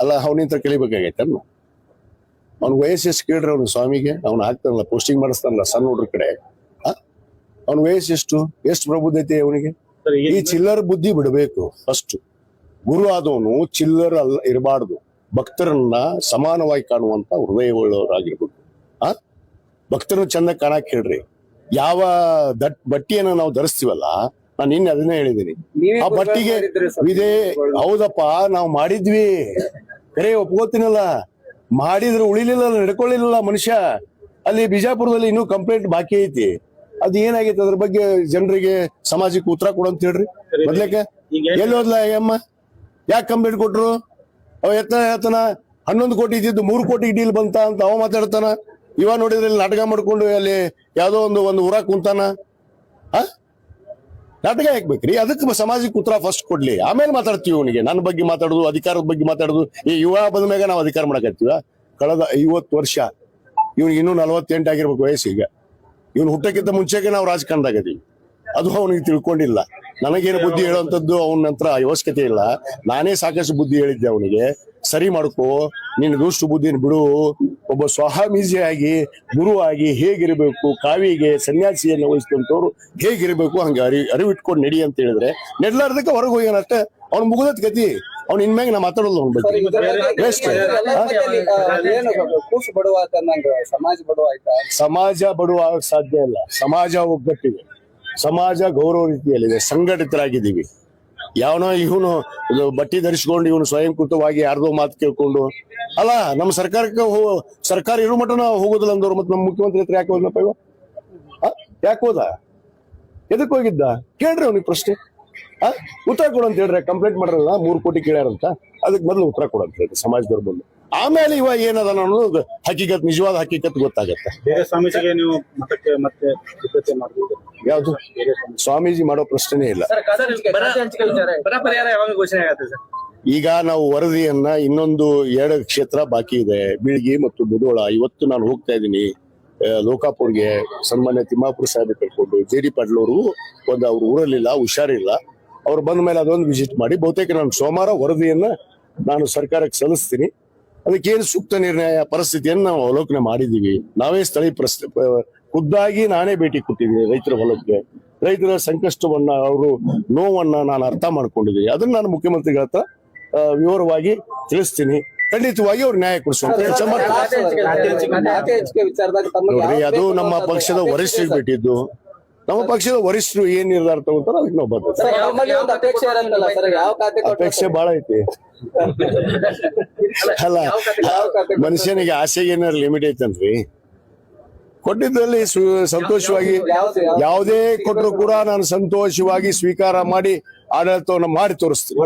ಅಲ್ಲ ಅವನಿಂತ ಕಲಿಬೇಕಾಗೈತೆ ಅವ್ನ ವಯಸ್ಸು ಎಷ್ಟು ಕೇಳ್ರಿ ಅವ್ನ ಸ್ವಾಮಿಗೆ ಅವ್ನು ಹಾಕ್ತಾನಲ್ಲ ಪೋಸ್ಟಿಂಗ್ ಮಾಡಿಸ್ತಾನಲ್ಲ ಸಣ್ಣ ಹುಡ್ರ ಕಡೆ ಅವ್ನ ವಯಸ್ಸು ಎಷ್ಟು ಪ್ರಬುದ್ಧತೆ ಅವನಿಗೆ. ಈ ಚಿಲ್ಲರ್ ಬುದ್ಧಿ ಬಿಡಬೇಕು. ಫಸ್ಟ್ ಗುರು ಆದವನು ಚಿಲ್ಲರ್ ಅಲ್ಲ ಇರಬಾರ್ದು. ಭಕ್ತರನ್ನ ಸಮಾನವಾಗಿ ಕಾಣುವಂತ ಹೃದಯ ಉಳ್ಳವರಾಗಿರ್ಬೇಕು. ಭಕ್ತರನ್ನ ಚಂದ ಕಾಣಕ್ ಹೇಳ್ರಿ. ಯಾವ ಬಟ್ಟೆಯನ್ನ ನಾವು ಧರಿಸ್ತೀವಲ್ಲ, ನಾನು ನಿನ್ನೆ ಅದನ್ನೇ ಹೇಳಿದ್ದೀನಿ, ಆ ಬಟ್ಟಿಗೆ ಇದೇ ಹೌದಪ್ಪ ನಾವು ಮಾಡಿದ್ವಿ ಕರೆ ಒಪ್ಕೋತೀನಲ್ಲ, ಮಾಡಿದ್ರೆ ಉಳಿಲಿಲ್ಲ, ನಡ್ಕೊಳ್ಳಿಲ್ಲ ಮನುಷ್ಯ. ಅಲ್ಲಿ ಬಿಜಾಪುರದಲ್ಲಿ ಇನ್ನೂ ಕಂಪ್ಲೇಂಟ್ ಬಾಕಿ ಐತಿ. ಅದ್ ಏನಾಗೈತೆ ಅದ್ರ ಬಗ್ಗೆ ಜನರಿಗೆ ಸಮಾಜಕ್ಕೆ ಉತ್ತರ ಕೊಡಂತ ಹೇಳ್ರಿ. ಮೊದ್ಲೇಕ ಎಲ್ಲಿ ಹೋದ್ಲ ಅಮ್ಮ, ಯಾಕೆ ಕಂಪ್ಲೇಂಟ್ ಕೊಟ್ರು? ಅವ ಎತ್ತನ 11 ಕೋಟಿ ಇದ್ದಿದ್ದು 3 ಕೋಟಿ ಡೀಲ್ ಬಂತ ಅಂತ ಅವ ಮಾತಾಡ್ತಾನ. ಇವ ನೋಡಿದ್ರೆ ನಾಟಕ ಮಾಡ್ಕೊಂಡು ಅಲ್ಲಿ ಯಾವ್ದೋ ಒಂದು ಊರಾಗ ಕುಂತಾನ. ನಾಟಕ ಹಾಕ್ಬೇಕ್ರಿ. ಅದಕ್ಕೆ ಸಮಾಜಕ್ಕೆ ಉತ್ತರ ಫಸ್ಟ್ ಕೊಡ್ಲಿ, ಆಮೇಲೆ ಮಾತಾಡ್ತೀವಿ. ಅವನಿಗೆ ನನ್ನ ಬಗ್ಗೆ ಮಾತಾಡುದು, ಅಧಿಕಾರದ ಬಗ್ಗೆ ಮಾತಾಡುದು. ಈ ಯುವ ಬಂದ ಮ್ಯಾಗ ನಾವು ಅಧಿಕಾರ ಮಾಡಕತ್ತೀವ. ಕಳೆದ 50 ವರ್ಷ, ಇವ್ನಿಗೆ ಇನ್ನೂ 48 ಆಗಿರ್ಬೇಕು ವಯಸ್ಸು. ಈಗ ಇವ್ನು ಹುಟ್ಟಕ್ಕಿಂತ ಮುಂಚೆಗೆ ನಾವು ರಾಜಕಾರಣದಾಗದೀವಿ. ಅದು ಅವನಿಗೆ ತಿಳ್ಕೊಂಡಿಲ್ಲ. ನನಗೇನು ಬುದ್ಧಿ ಹೇಳುವಂಥದ್ದು ಅವನ ನಂತರ ಅವಶ್ಯಕತೆ ಇಲ್ಲ. ನಾನೇ ಸಾಕಷ್ಟು ಬುದ್ಧಿ ಹೇಳಿದ್ದೆ ಅವನಿಗೆ, ಸರಿ ಮಾಡ್ಕೋ, ನಿನ್ನ ದುಷ್ಟು ಬುದ್ಧಿನ ಬಿಡು, ಒಬ್ಬ ಸ್ವಾಮೀಜಿಯಾಗಿ ಗುರುವಾಗಿ ಹೇಗಿರ್ಬೇಕು, ಕಾವಿಗೆ ಸನ್ಯಾಸಿಯನ್ನು ವಹಿಸಿದಂತವ್ರು ಹೇಗಿರ್ಬೇಕು ಹಂಗೆ ಅರಿವಿಟ್ಕೊಂಡು ನಡಿ ಅಂತ ಹೇಳಿದ್ರೆ ನೆಡ್ಲಾರ್ದಕ್ಕೆ ಹೊರಗೆ ಹೋಗ್ಯಾನಷ್ಟೇ. ಅವ್ನು ಮುಗಿದತ್ ಗತಿ. ಅವ್ನು ಇನ್ಮ್ಯಾಗ ನಾ ಮಾತಾಡೋದು ಅವ್ನ ಬಗ್ಗೆ. ಸಮಾಜ ಬಡವ ಸಾಧ್ಯ ಇಲ್ಲ. ಸಮಾಜ ಒಗ್ಗಟ್ಟಿದೆ, ಸಮಾಜ ಗೌರವ ರೀತಿಯಲ್ಲಿದೆ, ಸಂಘಟಿತರಾಗಿದ್ದೀವಿ. ಯಾವನೋ ಇವನು ಬಟ್ಟೆ ಧರಿಸ್ಕೊಂಡು ಇವನು ಸ್ವಯಂಕೃತವಾಗಿ ಯಾರ್ದೋ ಮಾತು ಕೇಳ್ಕೊಂಡು ಅಲ್ಲ, ನಮ್ಮ ಸರ್ಕಾರಕ್ಕೆ ಸರ್ಕಾರ ಇರೋ ಮಟ್ಟನ ಹೋಗೋದಿಲ್ಲ ಅಂದವ್ರು. ಮತ್ತೆ ನಮ್ಮ ಮುಖ್ಯಮಂತ್ರಿ ಹತ್ರ ಯಾಕೆ ಹೋದ್ನಪ್ಪ ಇವ? ಯಾಕೆ ಹೋದ? ಎದಕ್ ಹೋಗಿದ್ದ? ಕೇಳ್ರಿ ಅವ್ನಿಗೆ ಪ್ರಶ್ನೆ. ಉತ್ತರ ಕೊಡಂತ ಹೇಳ್ರಿ. ಕಂಪ್ಲೇಂಟ್ ಮಾಡ್ರಲ್ಲ 3 ಕೋಟಿ ಕೇಳ್ಯಾರಂತ, ಅದಕ್ಕೆ ಮೊದಲು ಉತ್ತರ ಕೊಡಂತ ಹೇಳ್ರಿ ಸಮಾಜದವ್ರ ಬಂದು. ಆಮೇಲೆ ಇವ ಏನದ ಅನ್ನೋದು ಹಕೀಕತ್, ನಿಜವಾದ ಹಕೀಕತ್ ಗೊತ್ತಾಗತ್ತೆ. ಯಾವ್ದು ಸ್ವಾಮೀಜಿ ಮಾಡೋ ಪ್ರಶ್ನೆನೇ ಇಲ್ಲ. ಈಗ ನಾವು ವರದಿಯನ್ನ ಇನ್ನೊಂದು 2 ಕ್ಷೇತ್ರ ಬಾಕಿ ಇದೆ, ಬೀಳ್ಗಿ ಮತ್ತು ಮುಧೋಳ. ಇವತ್ತು ನಾನು ಹೋಗ್ತಾ ಇದ್ದೀನಿ ಲೋಕಾಪುರ್ಗೆ. ಸನ್ಮಾನ್ಯ ತಿಮ್ಮಾಪುರ ಸಾಹೇಬ್ ಕರ್ಕೊಂಡು JD ಪಾಟೀಲ್ ಅವರು ಅವ್ರ ಊರಲ್ಲಿಲ್ಲ, ಹುಷಾರಿಲ್ಲ. ಅವ್ರು ಬಂದ ಮೇಲೆ ಅದೊಂದು ವಿಸಿಟ್ ಮಾಡಿ ಬಹುತೇಕ ನಾನು ಸೋಮವಾರ ವರದಿಯನ್ನ ನಾನು ಸರ್ಕಾರಕ್ಕೆ ಸಲ್ಲಿಸ್ತೀನಿ. ಅದಕ್ಕೇನು ಸೂಕ್ತ ನಿರ್ಣಯ ಪರಿಸ್ಥಿತಿಯನ್ನು ನಾವು ಅವಲೋಕನೆ ಮಾಡಿದೀವಿ. ನಾವೇ ಸ್ಥಳೀಯ ಖುದ್ದಾಗಿ ನಾನೇ ಭೇಟಿ ಕೊಟ್ಟಿದ್ದೀನಿ ರೈತರ ಹೊಲಕ್ಕೆ. ರೈತರ ಸಂಕಷ್ಟವನ್ನ, ಅವರು ನೋವನ್ನ ನಾನು ಅರ್ಥ ಮಾಡ್ಕೊಂಡಿದ್ದೀನಿ. ಅದನ್ನ ನಾನು ಮುಖ್ಯಮಂತ್ರಿಗಳ ಹತ್ರ ವಿವರವಾಗಿ ತಿಳಿಸ್ತೀನಿ. ಖಂಡಿತವಾಗಿ ಅವ್ರು ನ್ಯಾಯ ಕೊಡಿಸುವಂತ ಕೆಲಸ ಮಾಡ್ತಾರೆ. ನೋಡ್ರಿ, ಅದು ನಮ್ಮ ಪಕ್ಷದ ವರಿಷ್ಠರಿಗೆ ಬಿಟ್ಟಿದ್ದು. ನಮ್ಮ ಪಕ್ಷದ ವರಿಷ್ಠರು ಏನ್ ನಿರ್ಧಾರ ತಗೋತಾರೋ ಅದಕ್ಕೆ ನಾವು ಬರ್ತೇವೆ. ಅಪೇಕ್ಷೆ ಬಹಳ ಐತಿ ಅಲ್ಲ, ಮನುಷ್ಯನಿಗೆ ಆಸೆಗೆ ಏನಾದ್ರು ಲಿಮಿಟ್ ಐತನ್ರಿ? ಕೊಟ್ಟಿದ್ದಲ್ಲಿ ಸಂತೋಷವಾಗಿ ಯಾವುದೇ ಕೊಟ್ಟರು ಕೂಡ ನಾನು ಸಂತೋಷವಾಗಿ ಸ್ವೀಕಾರ ಮಾಡಿ ಆಡಳಿತವನ್ನು ಮಾಡಿ ತೋರಿಸ್ತೀನಿ.